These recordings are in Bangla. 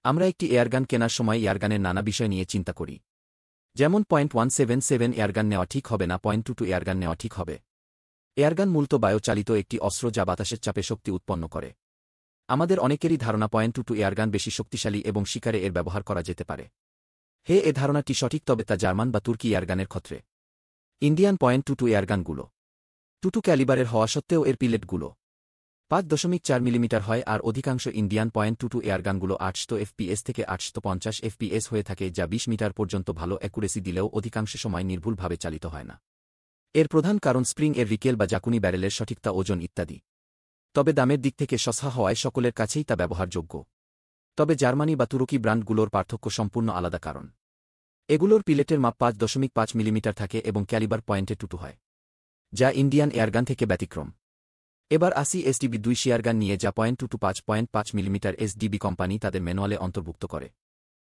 আমরা একটি এয়ারগান কেনার সময় এয়ারগানের নানা বিষয় নিয়ে চিন্তা করি। যেমন .177 এয়ারগান নেওয়া ঠিক হবে না, .22 এয়ারগান নেওয়া ঠিক হবে। এয়ারগান মূলত বায়ুচালিত একটি অস্ত্র যা বাতাসের চাপে শক্তি উৎপন্ন করে। আমাদের অনেকেরই ধারণা .22 এয়ারগান বেশি শক্তিশালী এবং শিকারে এর ব্যবহার করা যেতে পারে। এ ধারণাটি সঠিক, তবে তা জার্মান বা তুর্কি এয়ারগানের ক্ষেত্রে। ইন্ডিয়ান .22 এয়ারগানগুলো 22 ক্যালিবারের হওয়া সত্ত্বেও এর পিলেটগুলো 5.4 মিলিমিটার হয়, আর অধিকাংশ ইন্ডিয়ান .22 এয়ারগানগুলো 800 এফপিএস থেকে 850 এফপিএস হয়ে থাকে, যা 20 মিটার পর্যন্ত ভালো অ্যাকুরেসি দিলেও অধিকাংশ সময় নির্ভুলভাবে চালিত হয় না। এর প্রধান কারণ স্প্রিং এর রিকেল বা জাকুনি ব্যারেলের সঠিকতা, ওজন ইত্যাদি। তবে দামের দিক থেকে সস্তা হওয়ায় সকলের কাছেই তা ব্যবহারযোগ্য। তবে জার্মানি বা তুরকি ব্র্যান্ডগুলোর পার্থক্য সম্পূর্ণ আলাদা, কারণ এগুলোর পিলেটের মাপ 5.5 মিলিমিটার থাকে এবং ক্যালিবার .22 হয়, যা ইন্ডিয়ান এয়ারগান থেকে ব্যতিক্রম। এবার আসি এসডিবি 2 এয়ারগান নিয়ে, যা .22 5.5 মিলিমিটার এসডিবি কোম্পানি তাদের ম্যানুয়ালে অন্তর্ভুক্ত করে।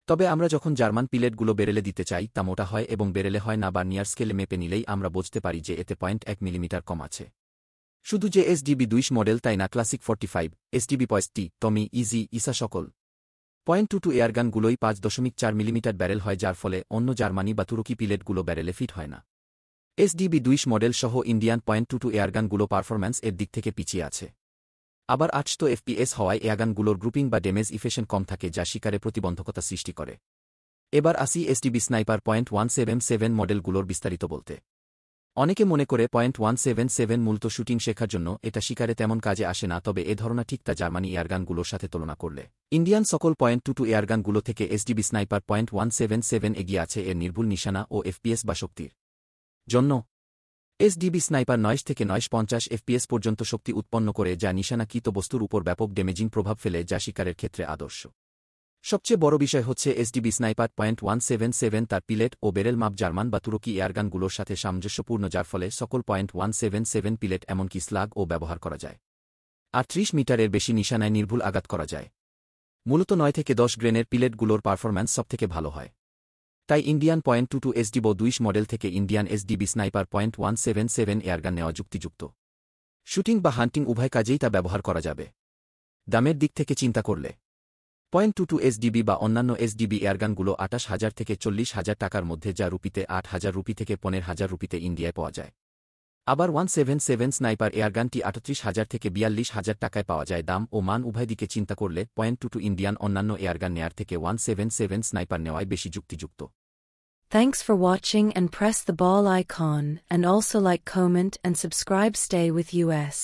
তবে আমরা যখন জার্মান পিলেটগুলো বেরেলে দিতে চাই, তা মোটা হয় এবং বেরেলে হয় না, বা নিয়ার স্কেলে মেপে নিলেই আমরা বুঝতে পারি যে এতে 0.1 মিলিমিটার কম আছে। শুধু যে এসডিবি 2 মডেল তাই না, ক্লাসিক 45, এসডিবি পয়েস্টি, টমি, ইজি, ইসা সকল .22 এয়ারগানগুলোই 5.4 মিলিমিটার ব্যারেল হয়, যার ফলে অন্য জার্মানি বা তুরকি পিলেটগুলো ব্যারেলে ফিট হয় না। এসডিবি 2 মডেল সহ ইন্ডিয়ান .22 এয়ারগানগুলো পারফরম্যান্স এর দিক থেকে পিছিয়ে আছে। আবার 800 এফপিএস হওয়ায় এয়ারগানগুলোর গ্রুপিং বা ড্যামেজ ইফেকশন কম থাকে, যা শিকারে প্রতিবন্ধকতা সৃষ্টি করে। এবার আসি এসডিবি স্নাইপার .177 মডেলগুলোর বিস্তারিত বলতে। অনেকে মনে করে .177 মূলত শুটিং শেখার জন্য, এটা শিকারে তেমন কাজে আসে না, তবে এ ধারণা ঠিক তা জার্মানি এয়ারগানগুলোর সাথে তুলনা করলে ইন্ডিয়ান সকল .22 এয়ারগানগুলো থেকে এসডিবি স্নাইপার .177 এগিয়ে আছে এর নির্ভুল নিশানা ও এফপিএস বা শক্তির জন্য। এসডিবি স্নাইপার 9 থেকে 950 এফপিএস পর্যন্ত শক্তি উৎপন্ন করে, যা নিশানাকৃত বস্তুর উপর ব্যাপক ড্যামেজিং প্রভাব ফেলে, যা শিকারের ক্ষেত্রে আদর্শ। সবচেয়ে বড় বিষয় হচ্ছে এসডিবি স্নাইপার .177 তার পিলেট ও বেরেল মাপ জার্মান বা তুরকি এয়ারগানগুলোর সাথে সামঞ্জস্যপূর্ণ, যার ফলে সকল .177 পিলেট এমনকি স্লাগ ও ব্যবহার করা যায়। আর 30 মিটারের বেশি নিশানায় নির্ভুল আঘাত করা যায়। মূলত 9 থেকে 10 গ্রেনের পিলেটগুলোর পারফরম্যান্স সবথেকে ভালো হয়। তাই ইন্ডিয়ান .22 এসডিবি 2 মডেল থেকে ইন্ডিয়ান এসডিবি স্নাইপার .177 এয়ারগান নেওয়া যুক্তিযুক্ত। শুটিং বা হান্টিং উভয় কাজেই তা ব্যবহার করা যাবে। দামের দিক থেকে চিন্তা করলে .22 এসডিবি বা অন্যান্য এসডিবি এয়ারগানগুলো 28,000 থেকে 40,000 টাকার মধ্যে, যা রুপিতে 8,000 রুপি থেকে 15,000 রুপিতে ইন্ডিয়ায় পাওয়া যায়। আবার 177 স্নাইপার এয়ারগানটি 38,000 থেকে 42,000 টাকায় পাওয়া যায়। দাম ও মান উভয় দিকে চিন্তা করলে .22 ইন্ডিয়ান অন্যান্য এয়ারগান নেয়ার থেকে 177 স্নাইপার নেওয়াই বেশি যুক্তিযুক্ত। Thanks for watching and press the ball icon and also like, comment and subscribe. Stay with US.